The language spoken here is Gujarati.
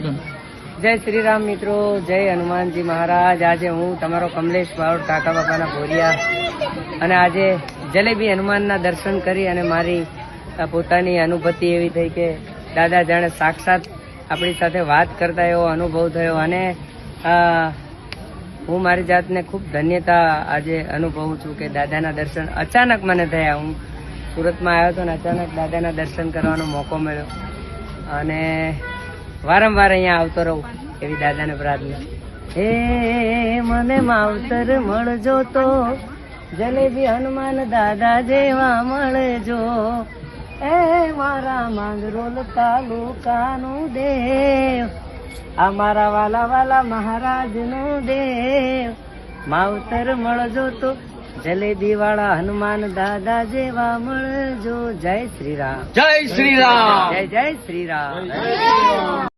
જય શ્રી રામ મિત્રો, જય હનુમાનજી મહારાજ। આજે હું તમારો કમલેશ બાવળ કાકા બાપાના ભોરિયા, અને આજે જલેબી હનુમાનના દર્શન કરી અને મારી પોતાની અનુભૂતિ એવી થઈ કે દાદા જાણે સાક્ષાત આપણી સાથે વાત કરતા એવો અનુભવ થયો, અને હું મારી જાતને ખૂબ ધન્યતા આજે અનુભવું છું કે દાદાના દર્શન અચાનક મને થયા। હું સુરતમાં આવ્યો હતો ને અચાનક દાદાના દર્શન કરવાનો મોકો મળ્યો, અને વારંવાર અહીંયા આવતો રહું એવી દાદાને પ્રાર્થના। હે મને માવતર મળજો તો જલેબી હનુમાન દાદા જેવા મળજો, એ મારા માંગરોલ તાલુકાનું દેવ, આ મારા વાલા વાલા મહારાજનું દેવ, માવતર મળજો તો જલેબી વાળા હનુમાન દાદા જેવા મળજો। જય શ્રી રામ, જય શ્રી રામ, જય જય શ્રી રામ।